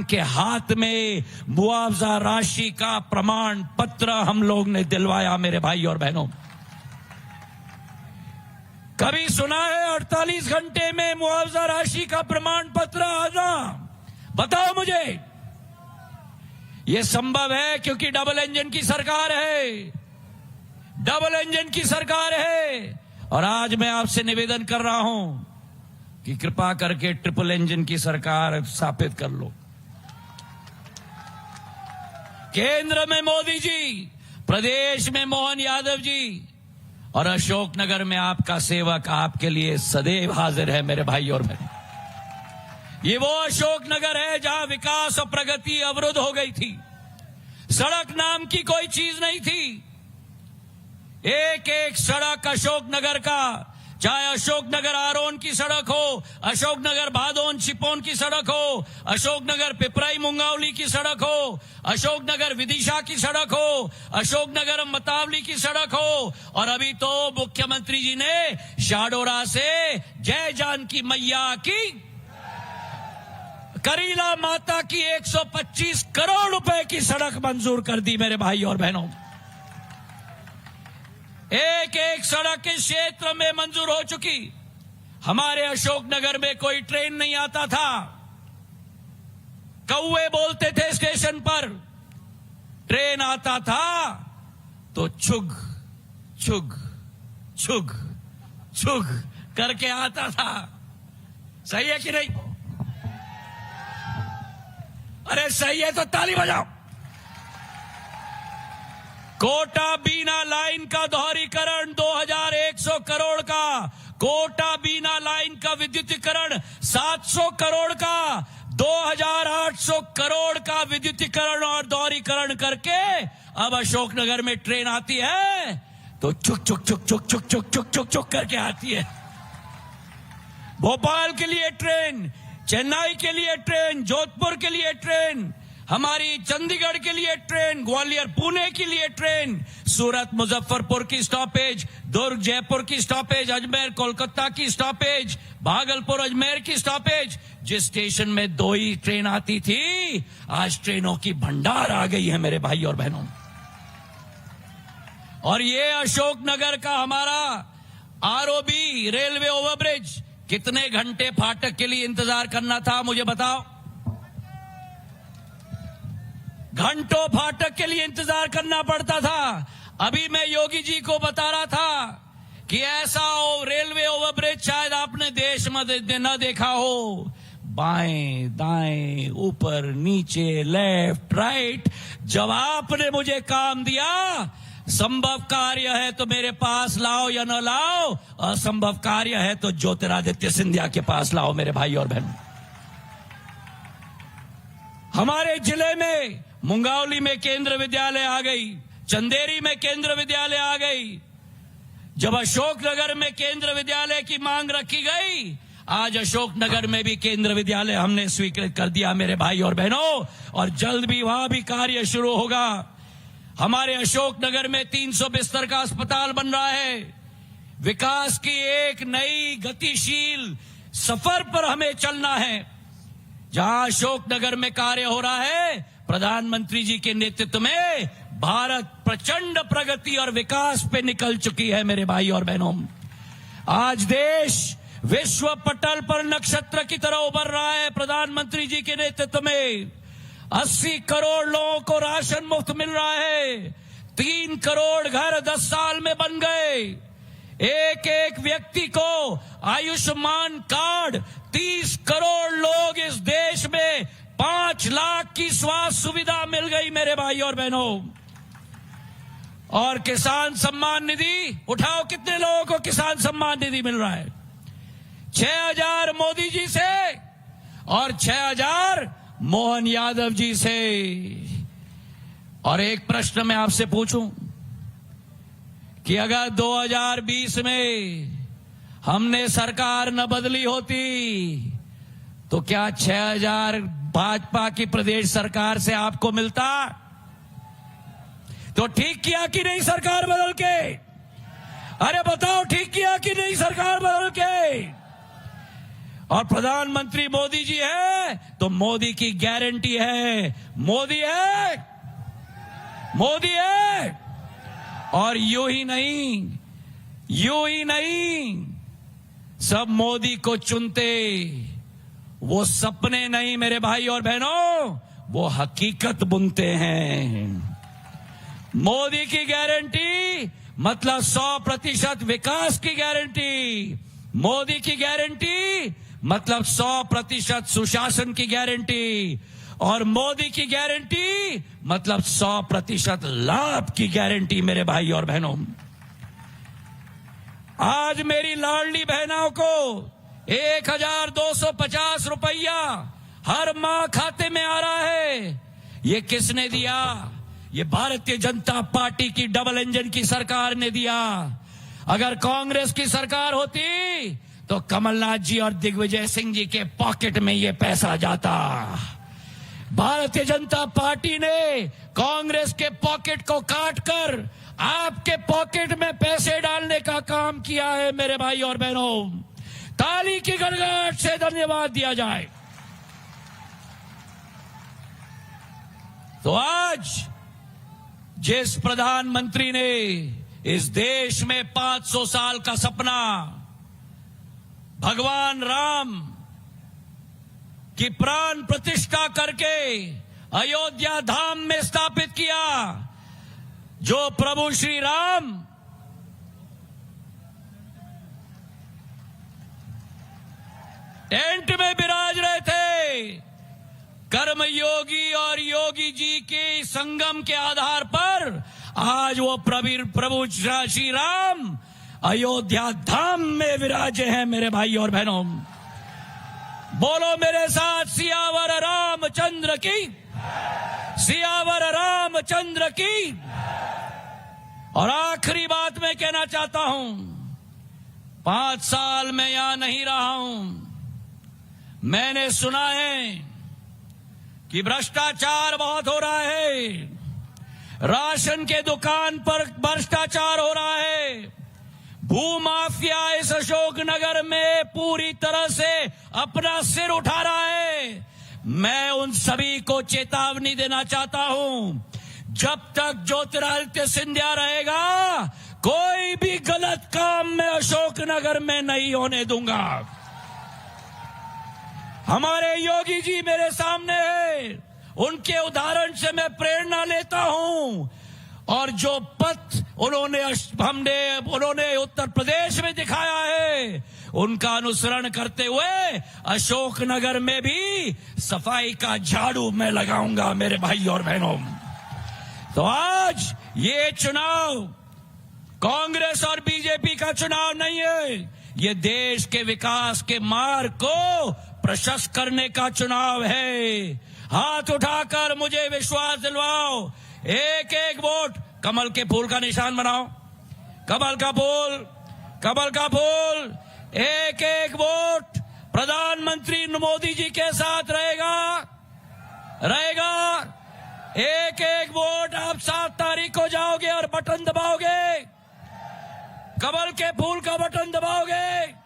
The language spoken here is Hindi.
के हाथ में मुआवजा राशि का प्रमाण पत्र हम लोग ने दिलवाया मेरे भाई और बहनों। कभी सुना है 48 घंटे में मुआवजा राशि का प्रमाण पत्र आना? बताओ मुझे। यह संभव है क्योंकि डबल इंजन की सरकार है, डबल इंजन की सरकार है। और आज मैं आपसे निवेदन कर रहा हूं कि कृपा करके ट्रिपल इंजन की सरकार स्थापित कर लो। केंद्र में मोदी जी, प्रदेश में मोहन यादव जी और अशोकनगर में आपका सेवक आपके लिए सदैव हाजिर है मेरे भाई और बहन। ये वो अशोकनगर है जहां विकास और प्रगति अवरुद्ध हो गई थी। सड़क नाम की कोई चीज नहीं थी। एक एक सड़क अशोकनगर का, चाहे अशोकनगर आरोन की सड़क हो, अशोकनगर भादोन छिपोन की सड़क हो, अशोकनगर पिपराई मुंगावली की सड़क हो, अशोकनगर विदिशा की सड़क हो, अशोकनगर मतावली की सड़क हो, और अभी तो मुख्यमंत्री जी ने शाडोरा से जय जानकी मैया की, करीला माता की 125 करोड़ रुपए की सड़क मंजूर कर दी मेरे भाई और बहनों। एक एक सड़क इस क्षेत्र में मंजूर हो चुकी। हमारे अशोकनगर में कोई ट्रेन नहीं आता था, कौवे बोलते थे स्टेशन पर। ट्रेन आता था तो छुग छुग छुग छुग करके आता था। सही है कि नहीं? अरे सही है तो ताली बजाओ। कोटा बीना लाइन का दोहरीकरण 2100 करोड़ का, कोटा बीना लाइन का विद्युतीकरण 700 करोड़ का, 2800 करोड़ का विद्युतीकरण और दोहरीकरण करके अब अशोकनगर में ट्रेन आती है तो चुक चुक चुक चुक चुक चुक चुक चुक चुक करके आती है। भोपाल के लिए ट्रेन, चेन्नई के लिए ट्रेन, जोधपुर के लिए ट्रेन, हमारी चंडीगढ़ के लिए ट्रेन, ग्वालियर पुणे के लिए ट्रेन, सूरत मुजफ्फरपुर की स्टॉपेज, दुर्ग जयपुर की स्टॉपेज, अजमेर कोलकाता की स्टॉपेज, भागलपुर अजमेर की स्टॉपेज। जिस स्टेशन में 2 ही ट्रेन आती थी, आज ट्रेनों की भंडार आ गई है मेरे भाई और बहनों। और ये अशोकनगर का हमारा आरओबी रेलवे ओवरब्रिज, कितने घंटे फाटक के लिए इंतजार करना था मुझे बताओ? घंटों फाटक के लिए इंतजार करना पड़ता था। अभी मैं योगी जी को बता रहा था कि ऐसा रेलवे ओवरब्रिज शायद आपने देश में न देखा हो। बाएं दाएं ऊपर नीचे लेफ्ट राइट, जब आपने मुझे काम दिया, संभव कार्य है तो मेरे पास लाओ या न लाओ, असंभव कार्य है तो ज्योतिरादित्य सिंधिया के पास लाओ मेरे भाई और बहन। हमारे जिले में मुंगावली में केंद्र विद्यालय आ गई, चंदेरी में केंद्र विद्यालय आ गई। जब अशोकनगर में केंद्र विद्यालय की मांग रखी गई, आज अशोकनगर में भी केंद्र विद्यालय हमने स्वीकृत कर दिया मेरे भाई और बहनों, और जल्द भी वहां भी कार्य शुरू होगा। हमारे अशोकनगर में 300 बिस्तर का अस्पताल बन रहा है। विकास की एक नई गतिशील सफर पर हमें चलना है। जहां अशोकनगर में कार्य हो रहा है, प्रधानमंत्री जी के नेतृत्व में भारत प्रचंड प्रगति और विकास पे निकल चुकी है मेरे भाई और बहनों। आज देश विश्व पटल पर नक्षत्र की तरह उभर रहा है प्रधानमंत्री जी के नेतृत्व में। 80 करोड़ लोगों को राशन मुफ्त मिल रहा है। 3 करोड़ घर 10 साल में बन गए। एक एक व्यक्ति को आयुष्मान कार्ड, 30 करोड़ लोग इस देश में 5 लाख की स्वास्थ्य सुविधा मिल गई मेरे भाई और बहनों। और किसान सम्मान निधि, उठाओ कितने लोगों को किसान सम्मान निधि मिल रहा है? 6000 मोदी जी से और 6000 मोहन यादव जी से। और एक प्रश्न मैं आपसे पूछूं कि अगर 2020 में हमने सरकार न बदली होती तो क्या 6000 भाजपा की प्रदेश सरकार से आपको मिलता? तो ठीक किया कि नहीं सरकार बदल के? अरे बताओ, ठीक किया कि नहीं सरकार बदल के? और प्रधानमंत्री मोदी जी है तो मोदी की गारंटी है, मोदी है, मोदी है। और यूं ही नहीं सब मोदी को चुनते, वो सपने नहीं मेरे भाई और बहनों, वो हकीकत बुनते हैं। मोदी की गारंटी मतलब 100% विकास की गारंटी, मोदी की गारंटी मतलब 100% सुशासन की गारंटी, और मोदी की गारंटी मतलब 100% लाभ की गारंटी मेरे भाई और बहनों। आज मेरी लाडली बहनों को 1250 रुपया हर माह खाते में आ रहा है। ये किसने दिया? ये भारतीय जनता पार्टी की डबल इंजन की सरकार ने दिया। अगर कांग्रेस की सरकार होती तो कमलनाथ जी और दिग्विजय सिंह जी के पॉकेट में ये पैसा जाता। भारतीय जनता पार्टी ने कांग्रेस के पॉकेट को काटकर आपके पॉकेट में पैसे डालने का काम किया है मेरे भाई और बहनों। ताली की गड़गड़ाहट से धन्यवाद दिया जाए। तो आज जिस प्रधानमंत्री ने इस देश में 500 साल का सपना भगवान राम की प्राण प्रतिष्ठा करके अयोध्या धाम में स्थापित किया, जो प्रभु श्री राम टेंट में विराज रहे थे, कर्म योगी और योगी जी के संगम के आधार पर आज वो प्रभु श्री राम अयोध्या धाम में विराजे हैं मेरे भाई और बहनों। बोलो मेरे साथ, सियावर रामचंद्र की, सियावर रामचंद्र की। और आखिरी बात मैं कहना चाहता हूं, 5 साल मैं यहां नहीं रहा हूं, मैंने सुना है कि भ्रष्टाचार बहुत हो रहा है, राशन के दुकान पर भ्रष्टाचार हो रहा है, भूमाफिया इस अशोकनगर में पूरी तरह से अपना सिर उठा रहा है। मैं उन सभी को चेतावनी देना चाहता हूं, जब तक ज्योतिरादित्य सिंधिया रहेगा कोई भी गलत काम मैं अशोकनगर में नहीं होने दूंगा। हमारे योगी जी मेरे सामने है, उनके उदाहरण से मैं प्रेरणा लेता हूं, और जो पथ उन्होंने उत्तर प्रदेश में दिखाया है उनका अनुसरण करते हुए अशोकनगर में भी सफाई का झाड़ू मैं लगाऊंगा मेरे भाई और बहनों। तो आज ये चुनाव कांग्रेस और बीजेपी का चुनाव नहीं है, ये देश के विकास के मार्ग को प्रशस्त करने का चुनाव है। हाथ उठाकर मुझे विश्वास दिलवाओ, एक एक वोट कमल के फूल का निशान बनाओ, कमल का फूल, कमल का फूल, एक एक वोट प्रधानमंत्री मोदी जी के साथ रहेगा, रहेगा। एक एक वोट आप 7 तारीख को जाओगे और बटन दबाओगे, कमल के फूल का बटन दबाओगे।